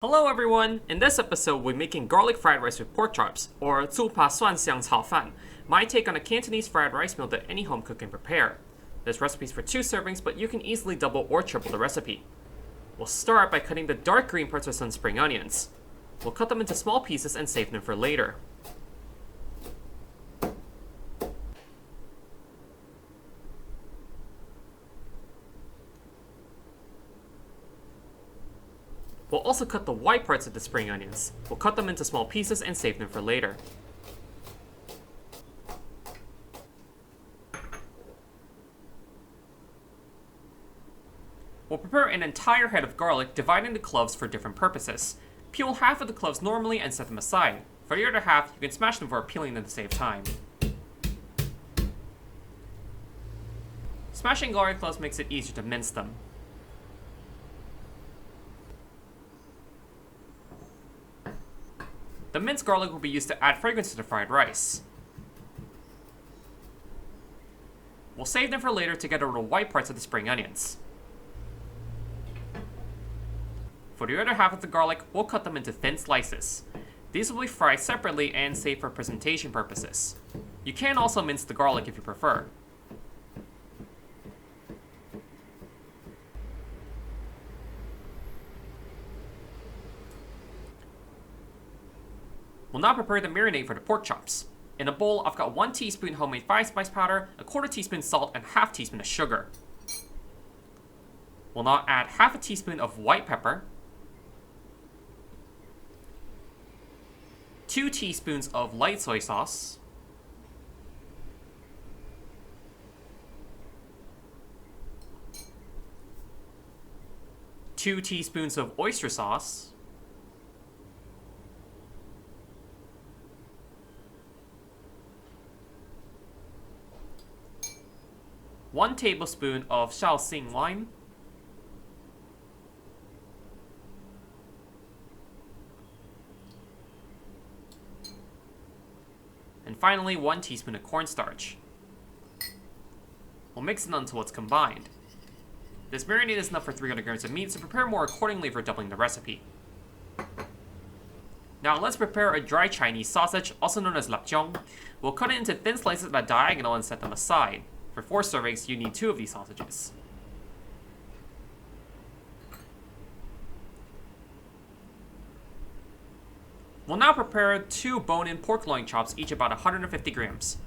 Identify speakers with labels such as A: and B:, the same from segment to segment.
A: Hello everyone! In this episode, we're making garlic fried rice with pork chops, or 猪扒蒜香炒饭, my take on a Cantonese fried rice meal that any home cook can prepare. This recipe is for 2 servings, but you can easily double or triple the recipe. We'll start by cutting the dark green parts with some spring onions. We'll cut them into small pieces and save them for later. We'll also cut the white parts of the spring onions. We'll cut them into small pieces and save them for later. We'll prepare an entire head of garlic, dividing the cloves for different purposes. Peel half of the cloves normally and set them aside. For the other half, you can smash them before peeling them to save time. Smashing garlic cloves makes it easier to mince them. The minced garlic will be used to add fragrance to the fried rice. We'll save them for later together with the white parts of the spring onions. For the other half of the garlic, we'll cut them into thin slices. These will be fried separately and saved for presentation purposes. You can also mince the garlic if you prefer. We'll now prepare the marinade for the pork chops. In a bowl, I've got 1 teaspoon homemade 5-spice powder, a 1/4 teaspoon salt, and ½ teaspoon of sugar. We'll now add ½ teaspoon of white pepper, 2 teaspoons of light soy sauce, two teaspoons of oyster sauce, one tablespoon of Shaoxing lime, and finally 1 teaspoon of cornstarch. We'll mix it until it's combined. This marinade is enough for 300 grams of meat, so prepare more accordingly for doubling the recipe. Now let's prepare a dry Chinese sausage, also known as lapjiong. We'll cut it into thin slices at a diagonal and set them aside. For 4 servings, you need 2 of these sausages. We'll now prepare 2 bone-in pork loin chops, each about 150 grams.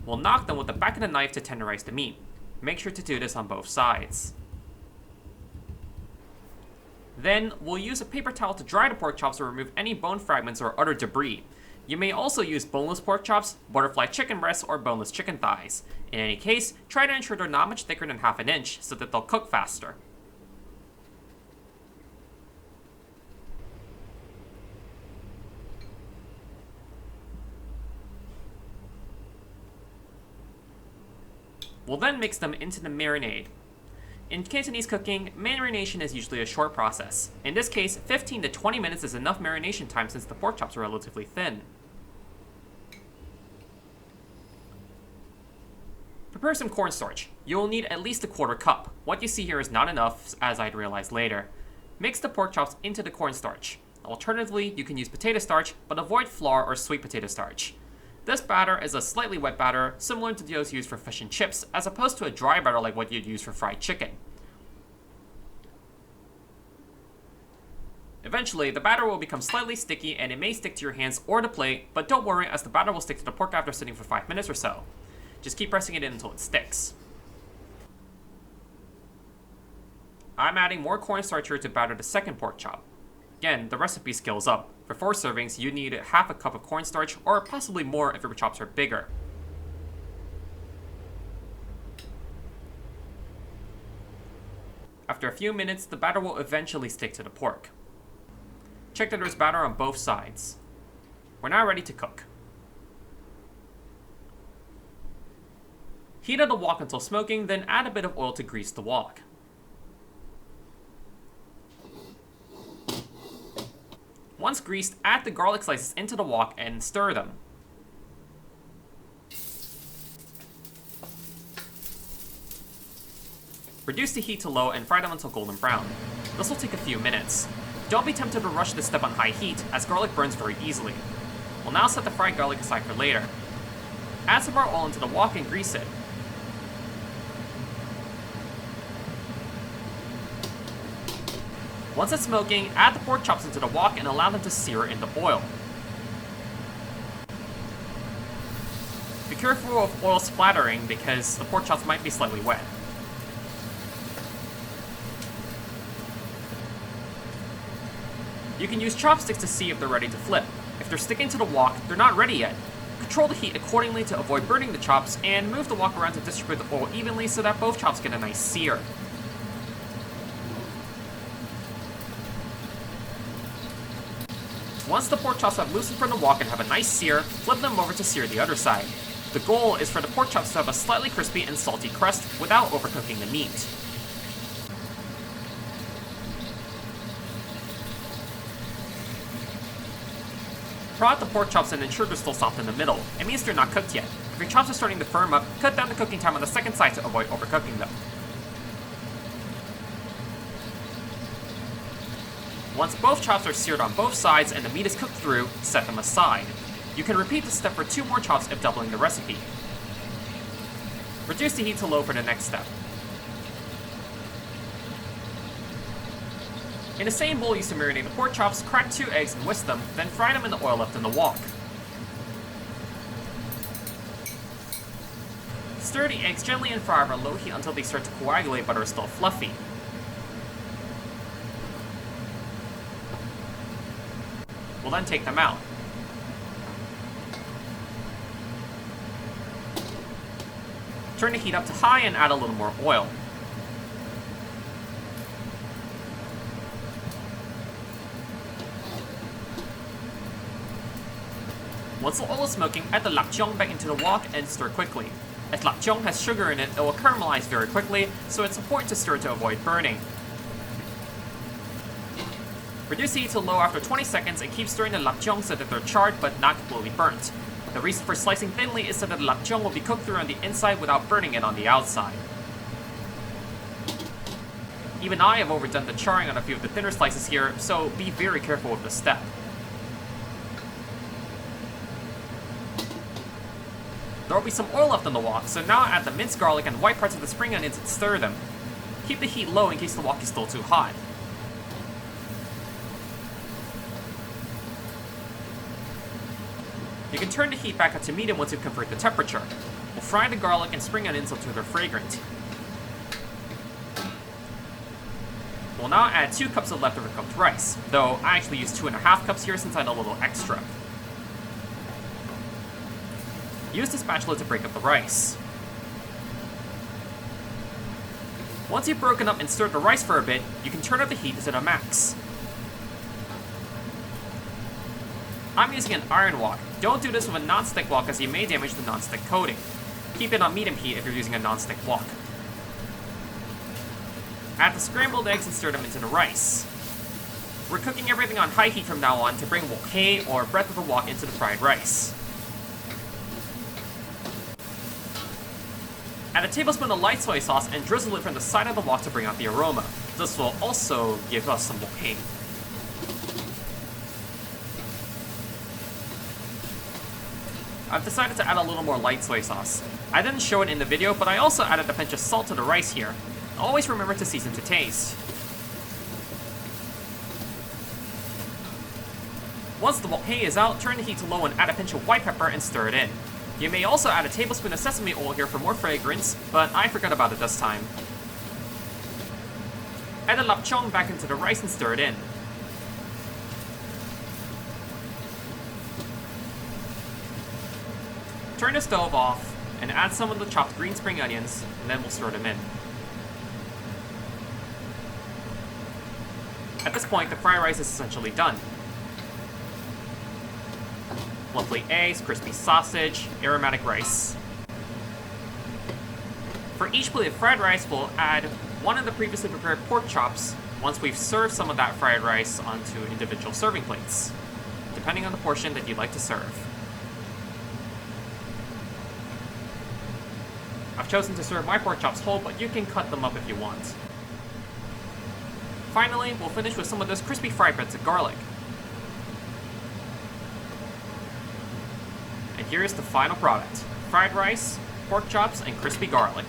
A: We'll knock them with the back of the knife to tenderize the meat. Make sure to do this on both sides. Then, we'll use a paper towel to dry the pork chops to remove any bone fragments or other debris. You may also use boneless pork chops, butterfly chicken breasts, or boneless chicken thighs. In any case, try to ensure they're not much thicker than ½ inch so that they'll cook faster. We'll then mix them into the marinade. In Cantonese cooking, marination is usually a short process. In this case, 15 to 20 minutes is enough marination time since the pork chops are relatively thin. Prepare some cornstarch. You will need at least a 1/4 cup. What you see here is not enough, as I'd realize later. Mix the pork chops into the cornstarch. Alternatively, you can use potato starch, but avoid flour or sweet potato starch. This batter is a slightly wet batter, similar to those used for fish and chips, as opposed to a dry batter like what you'd use for fried chicken. Eventually, the batter will become slightly sticky and it may stick to your hands or the plate, but don't worry as the batter will stick to the pork after sitting for 5 minutes or so. Just keep pressing it in until it sticks. I'm adding more cornstarch here to batter the second pork chop. Again, the recipe scales up. For 4 servings, you need ½ cup of cornstarch, or possibly more if your chops are bigger. After a few minutes, the batter will eventually stick to the pork. Check that there's batter on both sides. We're now ready to cook. Heat up the wok until smoking, then add a bit of oil to grease the wok. Once greased, add the garlic slices into the wok and stir them. Reduce the heat to low and fry them until golden brown. This will take a few minutes. Don't be tempted to rush this step on high heat, as garlic burns very easily. We'll now set the fried garlic aside for later. Add some more oil into the wok and grease it. Once it's smoking, add the pork chops into the wok and allow them to sear in the oil. Be careful of oil splattering because the pork chops might be slightly wet. You can use chopsticks to see if they're ready to flip. If they're sticking to the wok, they're not ready yet. Control the heat accordingly to avoid burning the chops, and move the wok around to distribute the oil evenly so that both chops get a nice sear. Once the pork chops have loosened from the wok and have a nice sear, flip them over to sear the other side. The goal is for the pork chops to have a slightly crispy and salty crust without overcooking the meat. Prod the pork chops and ensure they're still soft in the middle. It means they're not cooked yet. If your chops are starting to firm up, cut down the cooking time on the second side to avoid overcooking them. Once both chops are seared on both sides and the meat is cooked through, set them aside. You can repeat this step for 2 more chops if doubling the recipe. Reduce the heat to low for the next step. In the same bowl used to marinate the pork chops, crack 2 eggs and whisk them, then fry them in the oil left in the wok. Stir the eggs gently and fry over low heat until they start to coagulate but are still fluffy. We'll then take them out. Turn the heat up to high and add a little more oil. Once the oil is smoking, add the lapjeong back into the wok and stir quickly. As lapjeong has sugar in it, it will caramelize very quickly, so it's important to stir to avoid burning. Reduce the heat to low after 20 seconds and keep stirring the lapjeong so that they're charred but not completely burnt. The reason for slicing thinly is so that the lapjeong will be cooked through on the inside without burning it on the outside. Even I have overdone the charring on a few of the thinner slices here, so be very careful with this step. There will be some oil left in the wok, so now add the minced garlic and white parts of the spring onions and stir them. Keep the heat low in case the wok is still too hot. You can turn the heat back up to medium once you convert the temperature. We'll fry the garlic and spring onions until they're fragrant. We'll now add 2 cups of leftover cooked rice, though I actually used 2.5 cups here since I had a little extra. Use the spatula to break up the rice. Once you've broken up and stirred the rice for a bit, you can turn up the heat to the max. I'm using an iron wok. Don't do this with a non-stick wok as you may damage the non-stick coating. Keep it on medium heat if you're using a non-stick wok. Add the scrambled eggs and stir them into the rice. We're cooking everything on high heat from now on to bring wok-hei, or breadth of the wok, into the fried rice. Add a tablespoon of light soy sauce and drizzle it from the side of the wok to bring out the aroma. This will also give us some wok-hei. I've decided to add a little more light soy sauce. I didn't show it in the video, but I also added a pinch of salt to the rice here. Always remember to season to taste. Once the wok-hei is out, turn the heat to low and add a pinch of white pepper and stir it in. You may also add a tablespoon of sesame oil here for more fragrance, but I forgot about it this time. Add the lapjeong back into the rice and stir it in. Turn the stove off and add some of the chopped green spring onions, and then we'll stir them in. At this point, the fried rice is essentially done. Lovely eggs, crispy sausage, aromatic rice. For each plate of fried rice, we'll add 1 of the previously prepared pork chops once we've served some of that fried rice onto individual serving plates, depending on the portion that you'd like to serve. I've chosen to serve my pork chops whole, but you can cut them up if you want. Finally, we'll finish with some of those crispy fried bits of garlic. And here's the final product: fried rice, pork chops, and crispy garlic.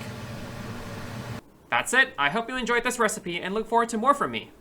A: That's it. I hope you enjoyed this recipe and look forward to more from me.